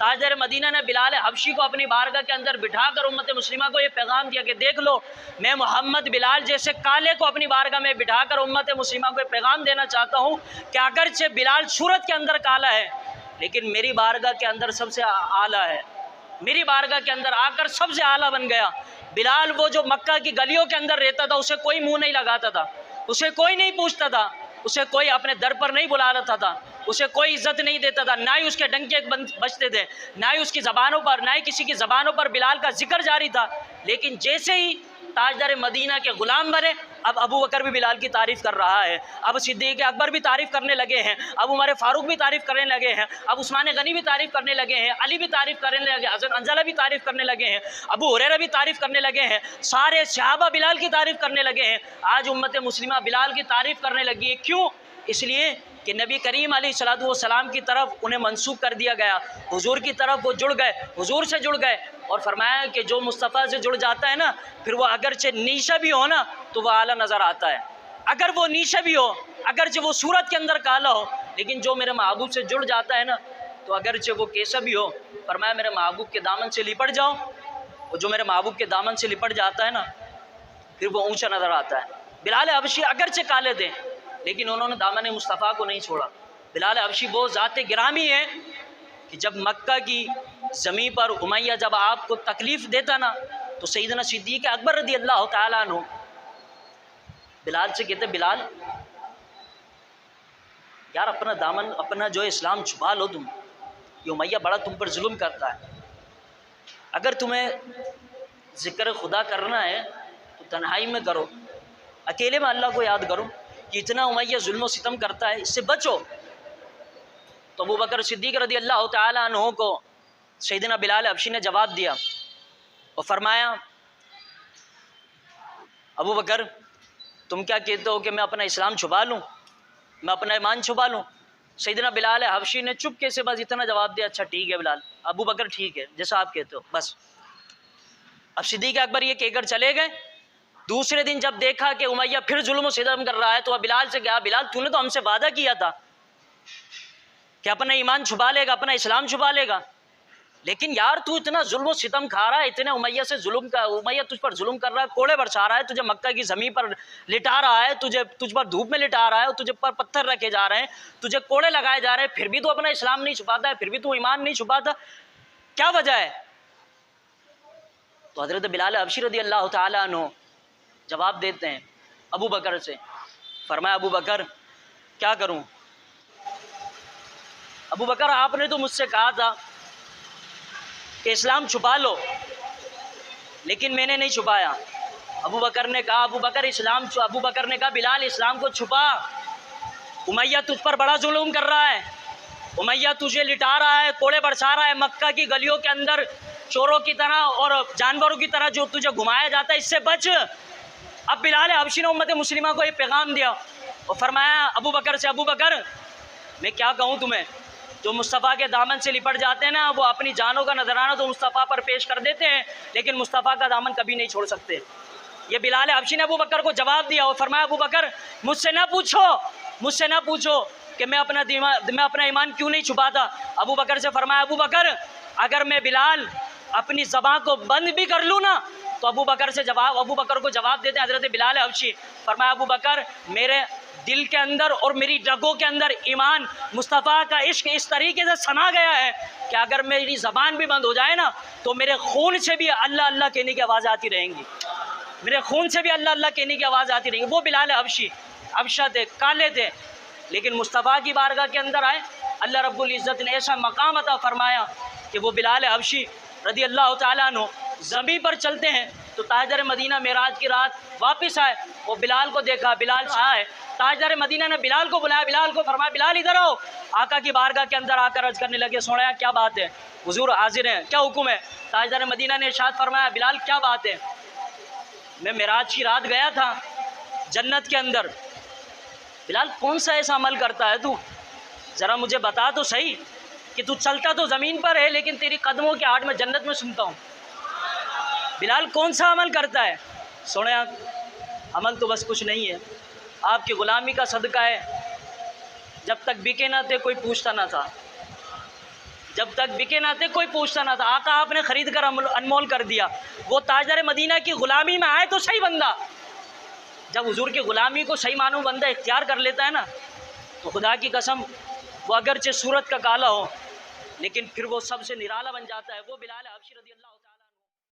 ताजदार Medina ने बिलाल हबशी को अपनी बारगाह के अंदर बिठाकर उम्मत मुस्लिमा को ये पैगाम दिया कि देख लो, मैं मोहम्मद बिलाल जैसे काले को अपनी बारगाह में बिठाकर उम्मत मुस्लिमा को ये पैगाम देना चाहता हूँ कि अगरचे बिलाल सूरत के अंदर काला है, लेकिन मेरी बारगाह के अंदर सबसे आला है। मेरी बारगाह के अंदर आकर सबसे आला बन गया। बिलाल वो जो मक्का की गलियों के अंदर रहता था, उसे कोई मुंह नहीं लगाता था, उसे कोई नहीं पूछता था, उसे कोई अपने दर पर नहीं बुलाता था, उसे कोई इज्जत नहीं देता था, ना ही उसके डंके बजते थे, ना ही उसकी ज़बानों पर, ना ही किसी की ज़बानों पर बिलाल का जिक्र जारी था। लेकिन जैसे ही ताजदार मदीना के ग़ुलाम बने, अब अबू बकर भी बिलाल की तारीफ़ कर रहा है, अब सिद्दीक़ अकबर भी तारीफ़ करने लगे हैं, अब उमर फ़ारूक भी तारीफ़ करने लगे हैं, अब उस्मान गनी भी तारीफ़ करने लगे हैं, अली भी तारीफ़ करने लगे, हज़रत अंजला भी तारीफ़ करने लगे हैं, अबू हुरैरा भी तारीफ़ करने लगे हैं, सारे सहाबा बिलाल की तारीफ़ करने लगे हैं। आज उम्मत मुस्लिमा बिलाल की तारीफ़ करने लगी है। क्यों? इसलिए कि नबी करीम अलैहिस्सलातु वस्सलाम की तरफ उन्हें मंसूब कर दिया गया, हुजूर की तरफ वो जुड़ गए, हुजूर से जुड़ गए। और फरमाया कि जो मुस्तफ़ा से जुड़ जाता है ना, फिर वो अगरचे नीशा भी हो ना तो वह आला नज़र आता है। अगर वो नीशा भी हो, अगरचे वो सूरत के अंदर काला हो, लेकिन जो मेरे महबूब से जुड़ जाता है ना, तो अगरचे वो कैसा भी हो, फरमाया मेरे महबूब के दामन से लिपट जाओ। और जो मेरे महबूब के दामन से लिपट जाता है ना, फिर वो ऊँचा नज़र आता है। बिलाल हबशी अगरचे काले थे, लेकिन उन्होंने दामन मुस्तफ़ा को नहीं छोड़ा। बिलाल हबशी वो ज़ात गिरामी है कि जब मक्का की ज़मीं पर उमैया जब आपको तकलीफ़ देता ना, तो सैयदना सिद्दीक़ अकबर रज़ी अल्लाह तआला अन्हु बिलाल से कहते, बिलाल यार अपना दामन, अपना जो इस्लाम छुपा लो तुम, ये उमैया बड़ा तुम पर जुल्म करता है। अगर तुम्हें ज़िक्र खुदा करना है तो तन्हाई में करो, अकेले में अल्लाह को याद करो कि इतना उमैया जुल्म सितम करता है, इससे बचो। तो अबू बकर सिद्दीक़ रज़ी अल्लाह तआला अन्हु को सैयदना बिलाल हबशी ने जवाब दिया और फरमाया, अबू बकर तुम क्या कहते हो कि मैं अपना इस्लाम छुपा लूँ, मैं अपना ईमान छुपा लूँ? सैयदना बिलाल हबशी ने चुपके से बस इतना जवाब दिया, अच्छा ठीक है बिलाल, अबू बकर ठीक है जैसा आप कहते हो, बस। अब सिद्दीक़ अकबर ये कहकर चले गए। दूसरे दिन जब देखा कि उमैया फिर जुल्म सितम कर रहा है, तो वह बिलाल से कहा, बिलाल तूने तो हमसे वादा किया था कि अपना ईमान छुपा लेगा, अपना इस्लाम छुपा लेगा, लेकिन यार तू इतना जुल्म सितम खा रहा है, इतने उमैया से जुल्म का, उमैया तुझ पर जुल्म कर रहा है, कोड़े बरसा रहा है, तुझे मक्का की ज़मीन पर लिटा रहा है, तुझ पर धूप में लिटा रहा है, और तुझे पर पत्थर रखे जा रहे हैं, तुझे कोड़े लगाए जा रहे हैं, फिर भी तू अपना इस्लाम नहीं छुपाता है, फिर भी तू ईमान नहीं छुपाता, क्या वजह है? तो हज़रत बिलाल हबशी रज़ी अल्लाह तआला अन्हु जवाब देते हैं अबू बकर से। फरमाया, अबू बकर क्या करूं? अबू बकर आपने तो मुझसे कहा था कि इस्लाम छुपा लो, लेकिन मैंने नहीं छुपाया। अबू बकर ने कहा, अबू बकर ने कहा, बिलाल इस्लाम को छुपा, उमैया तुझ पर बड़ा जुल्म कर रहा है, उमैया तुझे लिटा रहा है, कोड़े बरसा रहा है, मक्का की गलियों के अंदर चोरों की तरह और जानवरों की तरह जो तुझे घुमाया जाता है, इससे बच। अब बिलाल हबशी ने उम्मत मुस्लिमा को ये पैगाम दिया और फरमाया अबू बकर से, अबू बकर मैं क्या कहूँ तुम्हें, जो मुस्तफ़ा के दामन से लिपट जाते हैं ना, वो अपनी जानों का नजराना तो मुस्तफ़ा पर पेश कर देते हैं, लेकिन मुस्तफ़ा का दामन कभी नहीं छोड़ सकते। ये बिलाल हबशी ने अबू बकर को जवाब दिया और फरमाया, अबू बकर मुझसे ना पूछो कि मैं अपना ईमान क्यों नहीं छुपाता। अबू बकर से फरमाया, अबू बकर अगर मैं बिलाल अपनी ज़बान को बंद भी कर लूँ ना, तो अबू बकर को जवाब देते हैं हज़रत बिलाल हबशी। फरमाया, अबू बकर मेरे दिल के अंदर और मेरी रगों के अंदर ईमान, मुस्तफ़ा का इश्क इस तरीके से सना गया है कि अगर मेरी ज़बान भी बंद हो जाए ना, तो मेरे खून से भी अल्लाह अल्लाह कहने की आवाज़ आती रहेंगी, मेरे खून से भी अल्लाह अल्लाह कहने की आवाज़ आती रहेंगी। वो बिलाल हबशी हबशा थे, काले थे, लेकिन मुस्तफ़ा की बारगाह के अंदर आए, अल्लाह रब्बुल इज़्ज़त ने ऐसा मकाम अता फरमाया कि वो बिलाल हबशी रज़ी अल्लाह तआला अन्हु ज़मीन पर चलते हैं तो ताजदार मदीना मेराज की रात वापस आए, वो बिलाल को देखा, बिलाल आए, ताजदार मदीना ने बिलाल को बुलाया, बिलाल को फरमाया, बिलाल इधर आओ। आका की बारगाह के अंदर आकर अर्ज करने लगे, सोना क्या बात है, हुजूर हाजिर हैं, क्या हुक्म है? ताजदार मदीना ने इरशाद फरमाया, बिलाल क्या बात है, मैं मेराज की रात गया था जन्नत के अंदर। बिलाल कौन सा ऐसा अमल करता है तू, ज़रा मुझे बता तो सही कि तू चलता तो ज़मीन पर है, लेकिन तेरी कदमों के आड़ में जन्नत में सुनता हूँ। बिलाल कौन सा अमल करता है? सोने अमल तो बस कुछ नहीं है, आपकी ग़ुलामी का सदका है, जब तक बिके ना थे कोई पूछता ना था, जब तक बिके ना थे कोई पूछता ना था। आका आपने ख़रीद कर अनमोल कर दिया। वो ताजदार मदीना की ग़ुलामी में आए तो सही बंदा, जब हुजूर की ग़ुलामी को सही मानू बंदा इख्तियार कर लेता है ना, तो खुदा की कसम वो अगरचे सूरत का काला हो लेकिन फिर वो सबसे निराला बन जाता है। वो बिलाल हबशी रज़ी अल्लाह